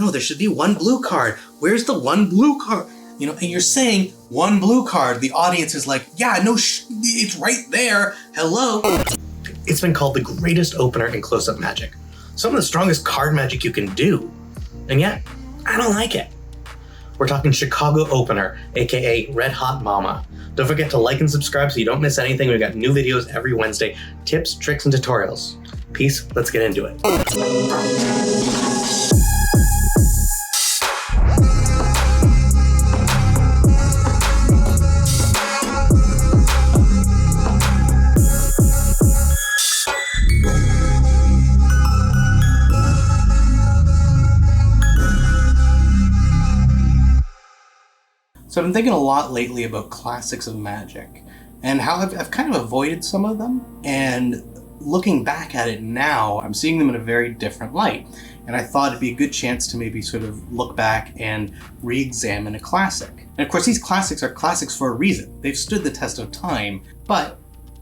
no, there should be one blue card. Where's the one blue card? You know, and you're saying one blue card. The audience is like, yeah, no, it's right there. Hello. It's been called the greatest opener in close-up magic. Some of the strongest card magic you can do. And yet, I don't like it. We're talking Chicago Opener, aka Red Hot Mama. Don't forget to like and subscribe so you don't miss anything. We've got new videos every Wednesday. Tips, tricks, and tutorials. Peace, let's get into it. So I've been thinking a lot lately about classics of magic and how I've kind of avoided some of them, and looking back at it now, I'm seeing them in a very different light. And I thought it'd be a good chance to maybe sort of look back and re-examine a classic. And of course, these classics are classics for a reason. They've stood the test of time, but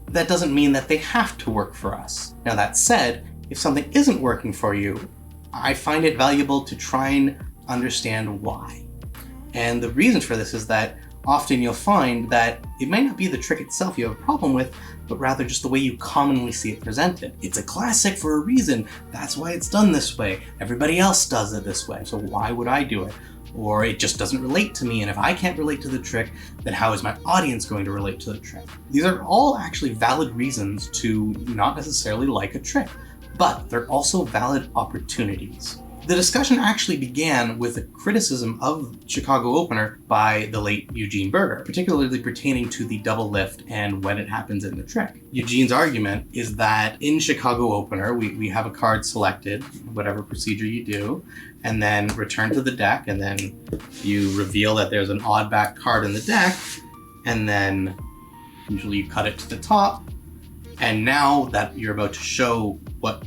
that doesn't mean that they have to work for us. Now that said, if something isn't working for you, I find it valuable to try and understand why. And the reason for this is that often you'll find that it might not be the trick itself you have a problem with, but rather just the way you commonly see it presented. It's a classic for a reason. That's why it's done this way. Everybody else does it this way, so why would I do it? Or it just doesn't relate to me, and if I can't relate to the trick, then how is my audience going to relate to the trick? These are all actually valid reasons to not necessarily like a trick, but they're also valid opportunities. The discussion actually began with a criticism of Chicago Opener by the late Eugene, particularly pertaining to the double lift and when it happens in the trick. Eugene's argument is that in Chicago Opener, we have a card selected, whatever procedure you do, and then return to the deck, and then you reveal that there's an odd back card in the deck, and then usually you cut it to the top, and now that you're about to show what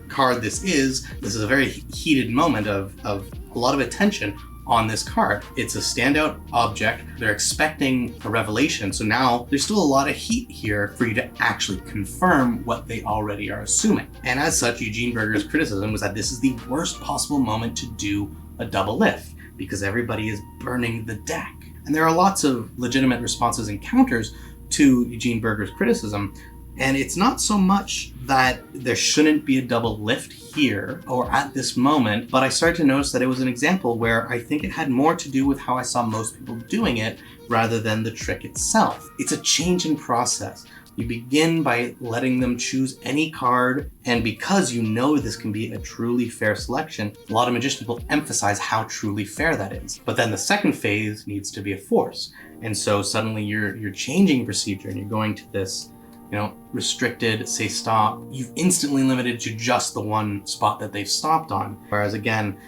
card this is a very heated moment of a lot of attention on this card. It's a standout object. They're expecting a revelation, so now there's still a lot of heat here for you to actually confirm what they already are assuming. And as such, Eugene Berger's criticism was that this is the worst possible moment to do a double lift because everybody is burning the deck. And there are lots of legitimate responses and counters to Eugene Berger's criticism. And it's not so much that there shouldn't be a double lift here or at this moment, but I started to notice that it was an example where I think it had more to do with how I saw most people doing it rather than the trick itself. It's a change in process. You begin by letting them choose any card, and because you know this can be a truly fair selection, a lot of magicians will emphasize how truly fair that is. But then the second phase needs to be a force. And so suddenly you're changing procedure and you're going to this restricted, say stop. You've instantly limited to just the one spot that they've stopped on. Whereas again,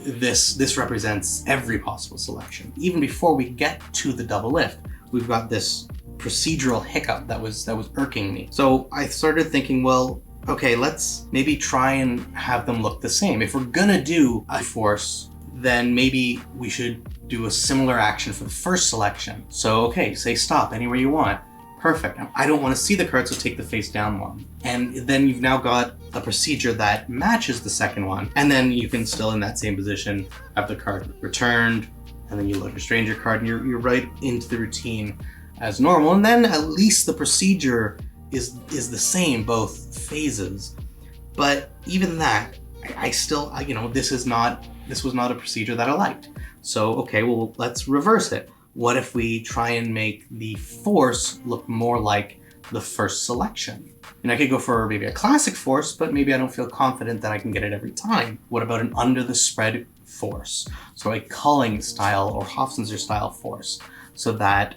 this represents every possible selection. Even before we get to the double lift, we've got this procedural hiccup that was irking me. So I started thinking, well, okay, let's maybe try and have them look the same. If we're gonna do a force, then maybe we should do a similar action for the first selection. So okay, say stop anywhere you want. Perfect. I don't want to see the card, so take the face down one. And then you've now got a procedure that matches the second one. And then you can still, in that same position, have the card returned, and then you look at your stranger card, and you're right into the routine as normal. And then at least the procedure is the same, both phases. But even that, I still, this was not a procedure that I liked. So, okay, well, let's reverse it. What if we try and make the force look more like the first selection? And I could go for maybe a classic force, but maybe I don't feel confident that I can get it every time. What about an under the spread force? So a culling style or Hofzinser style force, so that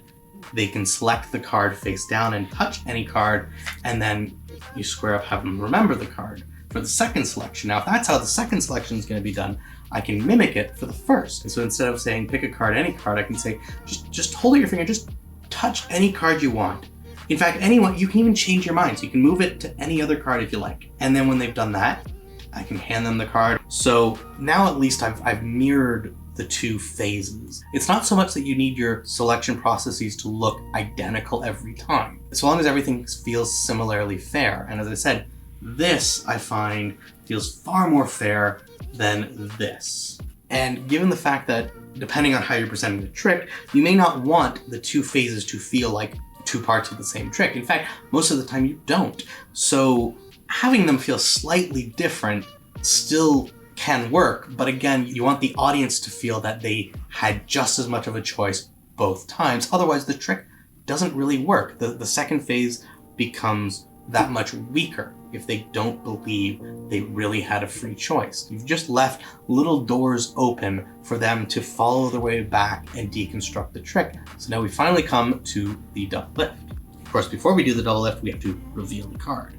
they can select the card face down and touch any card, and then you square up, have them remember the card for the second selection. Now, if that's how the second selection is going to be done, I can mimic it for the first. And so instead of saying pick a card, any card, I can say just hold it your finger, just touch any card you want. In fact, anyone, you can even change your mind. So you can move it to any other card if you like. And then when they've done that, I can hand them the card. So now at least I've mirrored the two phases. It's not so much that you need your selection processes to look identical every time, as long as everything feels similarly fair. And as I said, this I find feels far more fair than this. And given the fact that, depending on how you're presenting the trick, you may not want the two phases to feel like two parts of the same trick. In fact, most of the time you don't. So having them feel slightly different still can work, but again, you want the audience to feel that they had just as much of a choice both times. Otherwise, the trick doesn't really work. The second phase becomes that much weaker if they don't believe they really had a free choice. You've just left little doors open for them to follow their way back and deconstruct the trick. So now we finally come to the double lift. Of course, before we do the double lift, we have to reveal the card.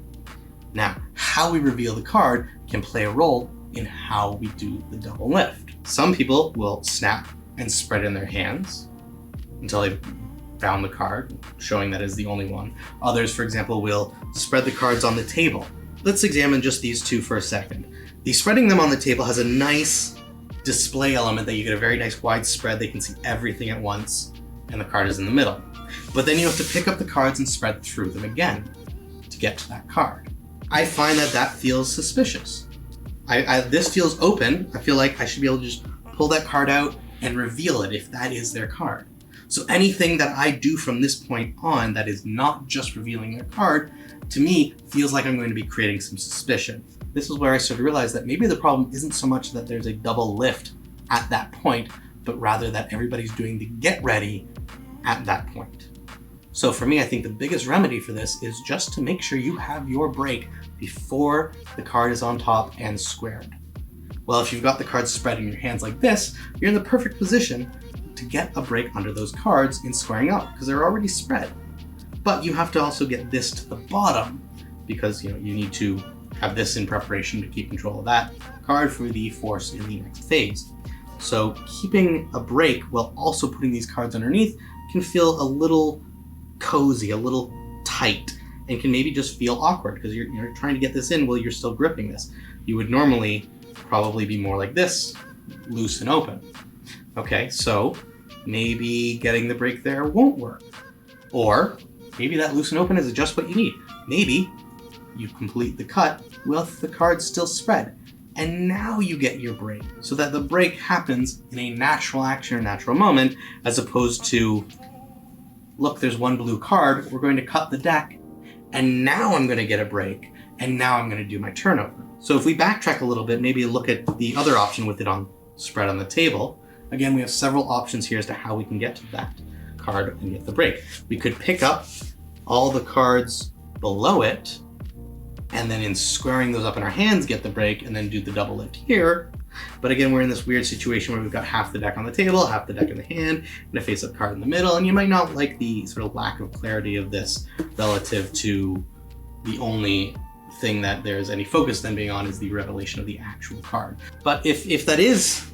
Now, how we reveal the card can play a role in how we do the double lift. Some people will snap and spread in their hands until they've found the card, showing that is the only one. Others, for example, will spread the cards on the table. Let's examine just these two for a second. The spreading them on the table has a nice display element that you get a very nice wide spread. They can see everything at once, and the card is in the middle. But then you have to pick up the cards and spread through them again to get to that card. I find that feels suspicious. This feels open. I feel like I should be able to just pull that card out and reveal it if that is their card. So anything that I do from this point on that is not just revealing their card, to me, feels like I'm going to be creating some suspicion. This is where I sort of realized that maybe the problem isn't so much that there's a double lift at that point, but rather that everybody's doing the get ready at that point. So for me, I think the biggest remedy for this is just to make sure you have your break before the card is on top and squared. Well, if you've got the cards spread in your hands like this, you're in the perfect position to get a break under those cards in squaring up because they're already spread. But you have to also get this to the bottom because you need to have this in preparation to keep control of that card for the force in the next phase. So keeping a break while also putting these cards underneath can feel a little cozy, a little tight, and can maybe just feel awkward because you're trying to get this in while you're still gripping this. You would normally probably be more like this, loose and open. Okay, so maybe getting the break there won't work. Or maybe that loose and open is just what you need. Maybe you complete the cut with the cards still spread, and now you get your break, so that the break happens in a natural action or natural moment, as opposed to, look, there's one blue card, we're going to cut the deck, and now I'm going to get a break, and now I'm going to do my turnover. So if we backtrack a little bit, maybe look at the other option with it on spread on the table. Again, we have several options here as to how we can get to that card and get the break. We could pick up all the cards below it, and then in squaring those up in our hands, get the break, and then do the double lift here. But again, we're in this weird situation where we've got half the deck on the table, half the deck in the hand, and a face-up card in the middle, and you might not like the sort of lack of clarity of this relative to the only thing that there's any focus then being on is the revelation of the actual card. But if that is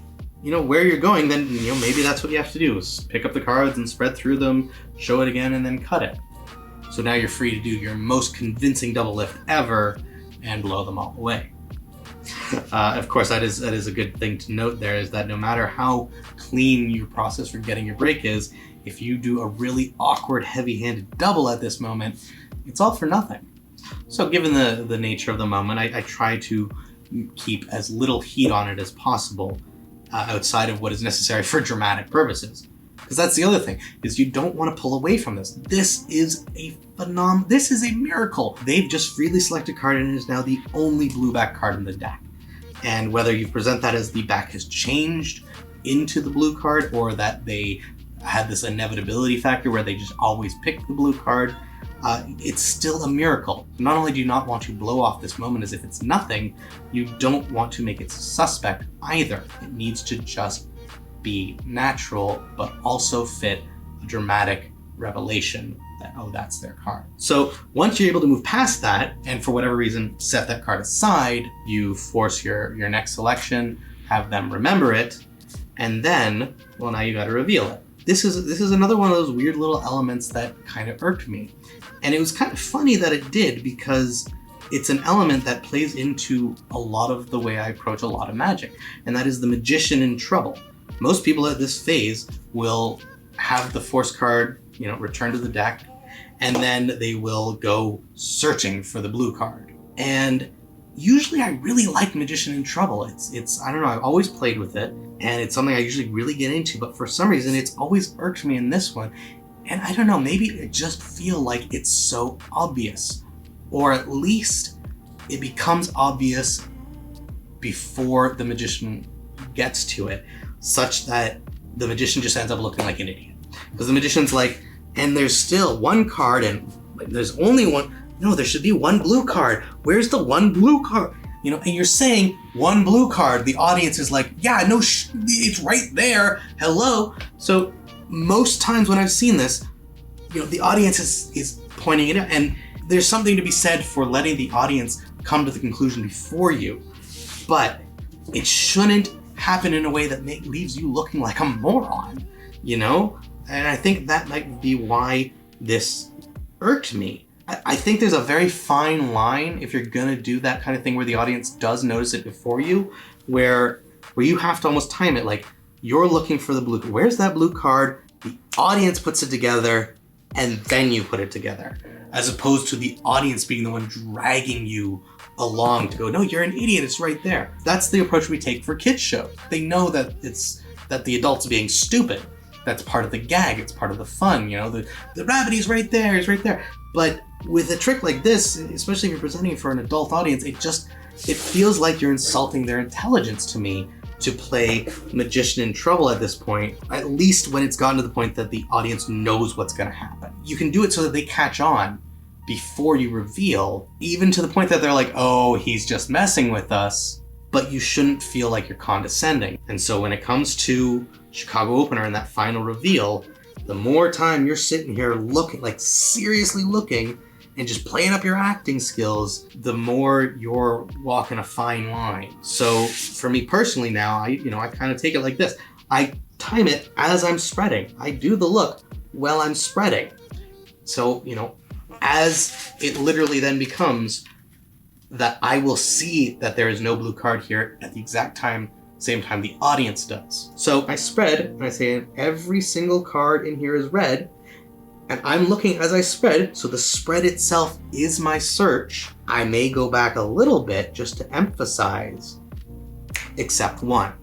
where you're going, then maybe that's what you have to do, is pick up the cards and spread through them, show it again, and then cut it. So now you're free to do your most convincing double lift ever and blow them all away. Of course, that is a good thing to note there, is that no matter how clean your process for getting your break is, if you do a really awkward, heavy-handed double at this moment, it's all for nothing. So given the nature of the moment, I try to keep as little heat on it as possible outside of what is necessary for dramatic purposes. Because that's the other thing, is you don't want to pull away from this. This is a this is a miracle. They've just freely selected a card and it is now the only blue back card in the deck. And whether you present that as the back has changed into the blue card, or that they had this inevitability factor where they just always pick the blue card, it's still a miracle. Not only do you not want to blow off this moment as if it's nothing, you don't want to make it suspect either. It needs to just be natural, but also fit a dramatic revelation that, oh, that's their card. So once you're able to move past that, and for whatever reason, set that card aside, you force your next selection, have them remember it, and then, well, now you gotta reveal it. This is another one of those weird little elements that kind of irked me. And it was kind of funny that it did, because it's an element that plays into a lot of the way I approach a lot of magic, and that is the magician in trouble. Most people at this phase will have the force card, return to the deck, and then they will go searching for the blue card. And usually I really like Magician in Trouble. It's I don't know, I've always played with it, and it's something I usually really get into, but for some reason it's always irked me in this one. And I don't know, maybe it just feel like it's so obvious, or at least it becomes obvious before the magician gets to it, such that the magician just ends up looking like an idiot. Because the magician's like, and there's still one card, and there's only one. No, there should be one blue card. Where's the one blue card? You know, and you're saying one blue card. The audience is like, yeah, no, it's right there. Hello. So most times when I've seen this, you know, the audience is pointing it out, and there's something to be said for letting the audience come to the conclusion before you, but it shouldn't happen in a way that leaves you looking like a moron, you know? And I think that might be why this irked me. I think there's a very fine line if you're gonna do that kind of thing where the audience does notice it before you, where you have to almost time it, like you're looking for the blue, where's that blue card? The audience puts it together, and then you put it together, as opposed to the audience being the one dragging you along to go, no, you're an idiot, it's right there. That's the approach we take for kids shows. They know that that the adult's being stupid. That's part of the gag, it's part of the fun, you know, the rabbit, he's right there, he's right there. But with a trick like this, especially if you're presenting it for an adult audience, it feels like you're insulting their intelligence to me to play magician in trouble at this point, at least when it's gotten to the point that the audience knows what's gonna happen. You can do it so that they catch on before you reveal, even to the point that they're like, oh, he's just messing with us, but you shouldn't feel like you're condescending. And so when it comes to Chicago opener and that final reveal, the more time you're sitting here looking, like seriously looking, and just playing up your acting skills, the more you're walking a fine line. So for me personally now, I kind of take it like this. I time it as I'm spreading. I do the look while I'm spreading. So, you know, as it literally then becomes that I will see that there is no blue card here at the exact same time the audience does. So I spread, and I say every single card in here is red, and I'm looking as I spread, so the spread itself is my search. I may go back a little bit just to emphasize, except one.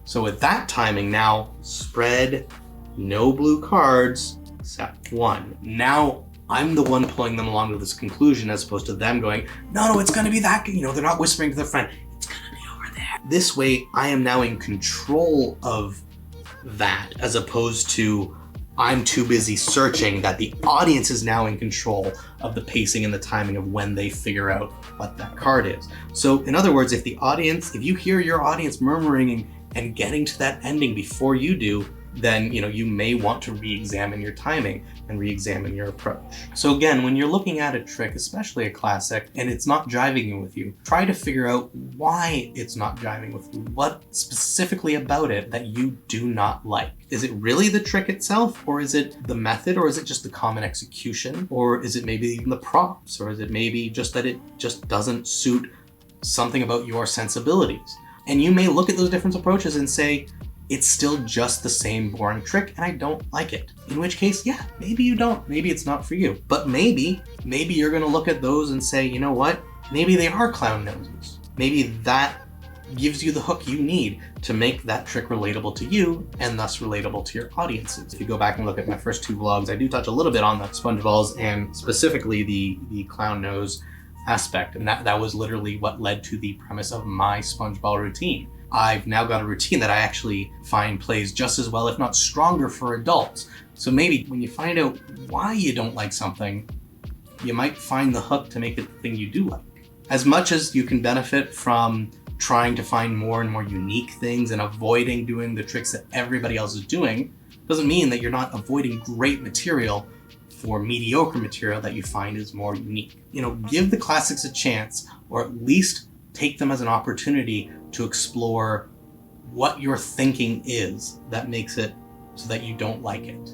So with that timing now, spread, no blue cards, except one. Now I'm the one pulling them along to this conclusion as opposed to them going, no, it's gonna be that, you know, they're not whispering to their friend, it's gonna be over there. This way, I am now in control of that as opposed to I'm too busy searching, that the audience is now in control of the pacing and the timing of when they figure out what that card is. So in other words, if you hear your audience murmuring and getting to that ending before you do, then you may want to re-examine your timing and re-examine your approach. So again, when you're looking at a trick, especially a classic, and it's not jiving with you, try to figure out why it's not jiving with you. What specifically about it that you do not like? Is it really the trick itself, or is it the method, or is it just the common execution, or is it maybe even the props, or is it maybe just that it just doesn't suit something about your sensibilities? And you may look at those different approaches and say, it's still just the same boring trick and I don't like it. In which case, yeah, maybe you don't. Maybe it's not for you. But maybe you're gonna look at those and say, you know what? Maybe they are clown noses. Maybe that gives you the hook you need to make that trick relatable to you and thus relatable to your audiences. If you go back and look at my first two vlogs, I do touch a little bit on the sponge balls and specifically the clown nose aspect. And that was literally what led to the premise of my sponge ball routine. I've now got a routine that I actually find plays just as well, if not stronger, for adults. So maybe when you find out why you don't like something, you might find the hook to make it the thing you do like. As much as you can benefit from trying to find more and more unique things and avoiding doing the tricks that everybody else is doing, doesn't mean that you're not avoiding great material for mediocre material that you find is more unique. Give the classics a chance, or at least take them as an opportunity to explore what your thinking is that makes it so that you don't like it,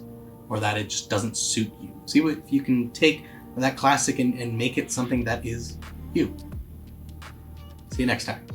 or that it just doesn't suit you. See if you can take that classic and make it something that is you. See you next time.